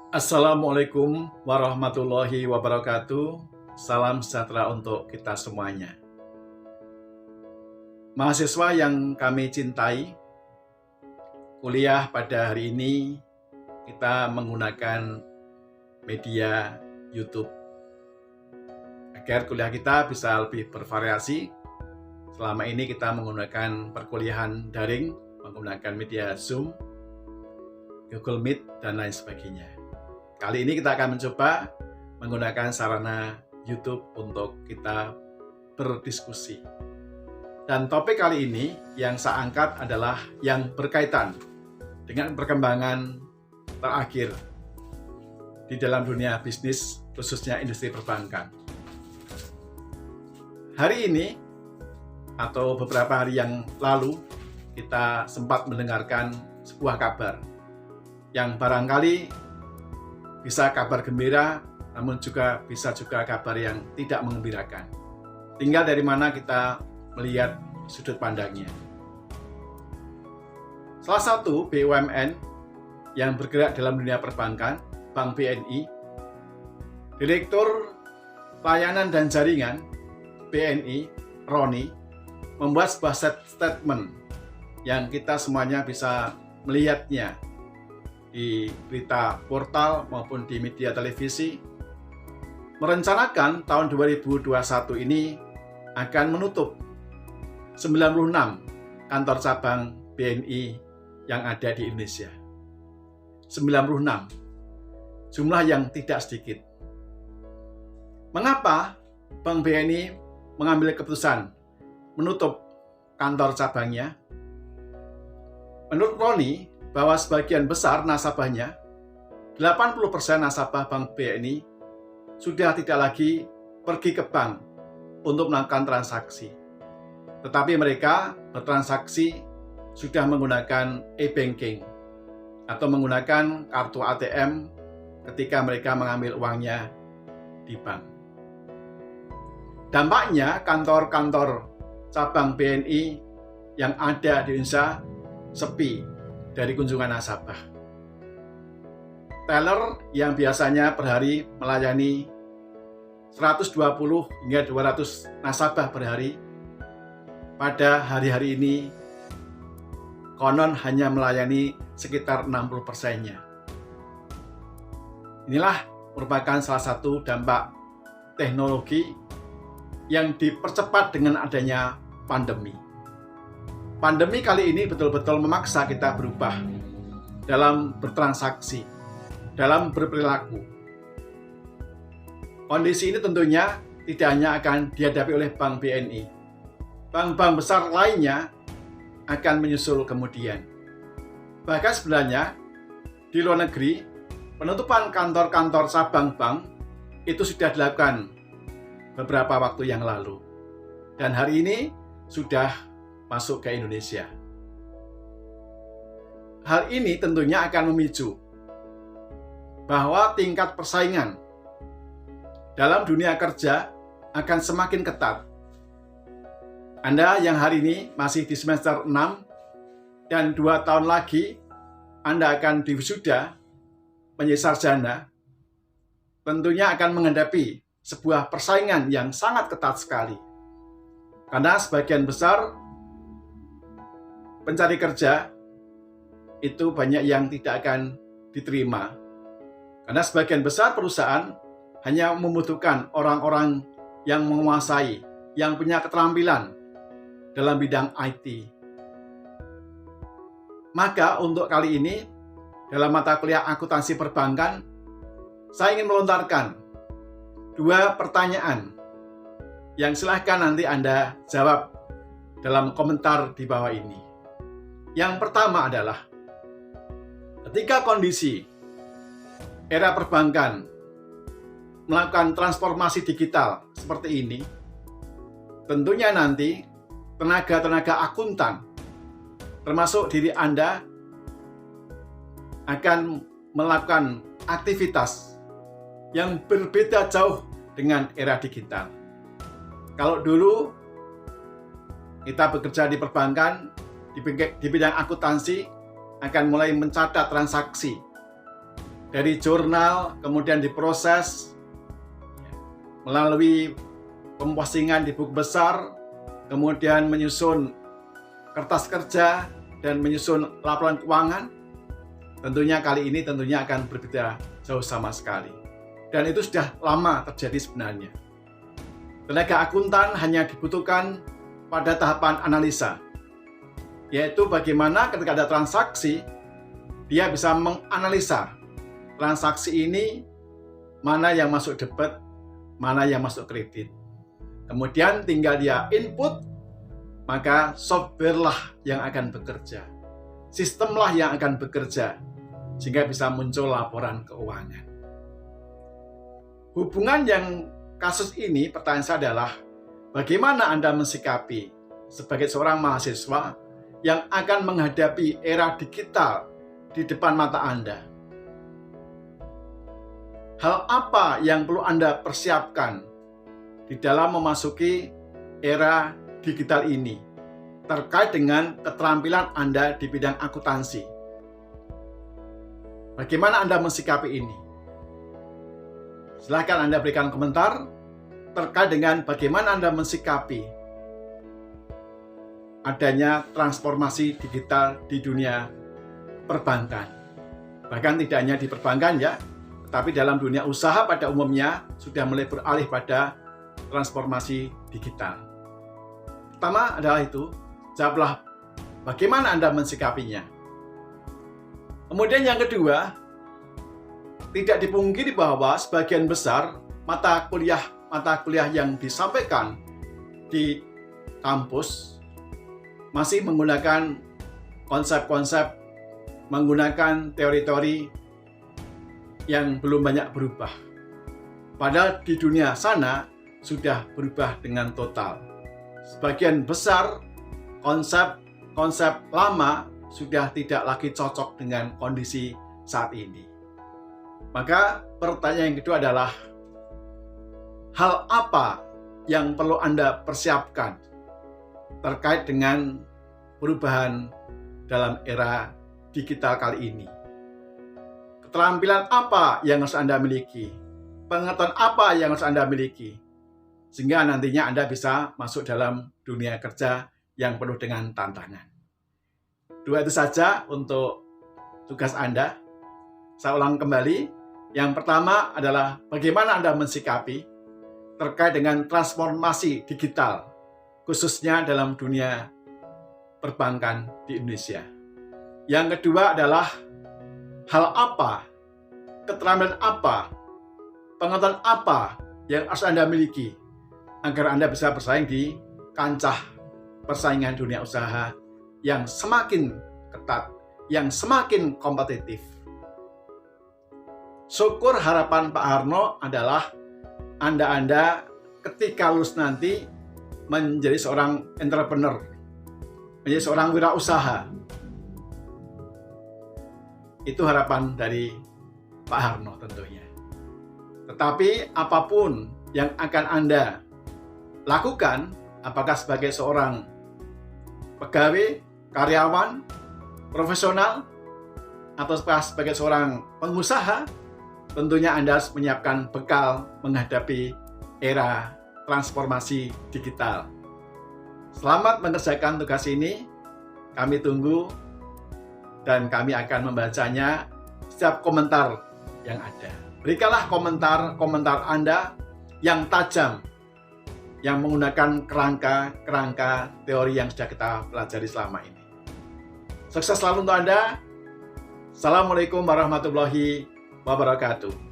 Assalamualaikum warahmatullahi wabarakatuh. Salam sejahtera untuk kita semuanya. Mahasiswa yang kami cintai, kuliah pada hari ini kita menggunakan media YouTube agar kuliah kita bisa lebih bervariasi. Selama ini kita menggunakan perkuliahan daring, menggunakan media Zoom, Google Meet, dan lain sebagainya. Kali ini kita akan mencoba menggunakan sarana YouTube untuk kita berdiskusi. Dan topik kali ini yang saya angkat adalah yang berkaitan dengan perkembangan terakhir di dalam dunia bisnis, khususnya industri perbankan. Hari ini atau beberapa hari yang lalu kita sempat mendengarkan sebuah kabar yang barangkali bisa kabar gembira, namun bisa juga kabar yang tidak menggembirakan. Tinggal dari mana kita melihat sudut pandangnya. Salah satu BUMN yang bergerak dalam dunia perbankan, Bank BNI, Direktur Layanan dan Jaringan BNI, Roni, membuat sebuah statement yang kita semuanya bisa melihatnya di berita portal maupun di media televisi, merencanakan tahun 2021 ini akan menutup 96 kantor cabang BNI yang ada di Indonesia. 96, jumlah yang tidak sedikit. Mengapa Bank BNI mengambil keputusan menutup kantor cabangnya? Menurut Roni, bahwa sebagian besar nasabahnya, 80% nasabah Bank BNI sudah tidak lagi pergi ke bank untuk melakukan transaksi. Tetapi mereka bertransaksi sudah menggunakan e-banking atau menggunakan kartu ATM ketika mereka mengambil uangnya di bank. Dampaknya kantor-kantor cabang BNI yang ada di Indonesia sepi dari kunjungan nasabah. Teller yang biasanya per hari melayani 120 hingga 200 nasabah per hari, pada hari-hari ini konon hanya melayani sekitar 60%-nya. Inilah merupakan salah satu dampak teknologi yang dipercepat dengan adanya pandemi. Pandemi kali ini betul-betul memaksa kita berubah dalam bertransaksi, dalam berperilaku. Kondisi ini tentunya tidak hanya akan dihadapi oleh Bank BNI. Bank-bank besar lainnya akan menyusul kemudian. Bahkan sebenarnya di luar negeri, penutupan kantor-kantor cabang bank itu sudah dilakukan beberapa waktu yang lalu. Dan hari ini sudah masuk ke Indonesia. Hal ini tentunya akan memicu bahwa tingkat persaingan dalam dunia kerja akan semakin ketat. Anda yang hari ini masih di semester 6 dan 2 tahun lagi Anda akan diwisuda menjadi sarjana, tentunya akan menghadapi sebuah persaingan yang sangat ketat sekali. Karena sebagian besar pencari kerja itu banyak yang tidak akan diterima. Karena sebagian besar perusahaan hanya membutuhkan orang-orang yang menguasai, yang punya keterampilan dalam bidang IT. Maka untuk kali ini, dalam mata kuliah akuntansi perbankan, saya ingin melontarkan 2 pertanyaan yang silahkan nanti Anda jawab dalam komentar di bawah ini. Yang pertama adalah, ketika kondisi era perbankan melakukan transformasi digital seperti ini, tentunya nanti tenaga-tenaga akuntan, termasuk diri Anda, akan melakukan aktivitas yang berbeda jauh dengan era digital. Kalau dulu kita bekerja di perbankan, di bidang akuntansi, akan mulai mencatat transaksi dari jurnal, kemudian diproses melalui pemposingan di buku besar, kemudian menyusun kertas kerja dan menyusun laporan keuangan. Tentunya kali ini akan berbeda jauh sama sekali. Dan itu sudah lama terjadi sebenarnya. Tenaga akuntan hanya dibutuhkan pada tahapan analisa, yaitu bagaimana ketika ada transaksi, dia bisa menganalisa transaksi ini, mana yang masuk debit, mana yang masuk kredit. Kemudian tinggal dia input, maka software lah yang akan bekerja. Sistemlah yang akan bekerja, sehingga bisa muncul laporan keuangan. Hubungan yang kasus ini, pertanyaan saya adalah, bagaimana Anda mensikapi sebagai seorang mahasiswa yang akan menghadapi era digital di depan mata Anda? Hal apa yang perlu Anda persiapkan di dalam memasuki era digital ini terkait dengan keterampilan Anda di bidang akuntansi? Bagaimana Anda mensikapi ini? Silahkan Anda berikan komentar terkait dengan bagaimana Anda mensikapi adanya transformasi digital di dunia perbankan. Bahkan tidak hanya di perbankan ya, tetapi dalam dunia usaha pada umumnya sudah mulai beralih pada transformasi digital. Pertama adalah itu, jawablah bagaimana Anda mensikapinya. Kemudian yang kedua, tidak dipungkiri bahwa sebagian besar mata kuliah yang disampaikan di kampus masih menggunakan konsep-konsep, menggunakan teori-teori yang belum banyak berubah. Padahal di dunia sana sudah berubah dengan total. Sebagian besar konsep lama sudah tidak lagi cocok dengan kondisi saat ini. Maka pertanyaan yang kedua adalah, hal apa yang perlu Anda persiapkan terkait dengan perubahan dalam era digital kali ini? Keterampilan apa yang harus Anda miliki? Pengetahuan apa yang harus Anda miliki? Sehingga nantinya Anda bisa masuk dalam dunia kerja yang penuh dengan tantangan. Dua itu saja untuk tugas Anda. Saya ulang kembali. Yang pertama adalah bagaimana Anda mensikapi terkait dengan transformasi digital, khususnya dalam dunia perbankan di Indonesia. Yang kedua adalah hal apa, keterampilan apa, pengetahuan apa yang harus Anda miliki agar Anda bisa bersaing di kancah persaingan dunia usaha yang semakin ketat, yang semakin kompetitif. Syukur harapan Pak Harno adalah Anda ketika lulus nanti menjadi seorang entrepreneur, menjadi seorang wirausaha. Itu harapan dari Pak Harno tentunya. Tetapi apapun yang akan Anda lakukan, apakah sebagai seorang pegawai, karyawan, profesional, atau sebagai seorang pengusaha, tentunya Anda harus menyiapkan bekal menghadapi era transformasi digital. Selamat mengerjakan tugas ini. Kami tunggu dan kami akan membacanya setiap komentar yang ada. Berikanlah komentar Anda yang tajam, yang menggunakan kerangka teori yang sudah kita pelajari selama ini. Sukses selalu untuk Anda. Assalamualaikum warahmatullahi wabarakatuh.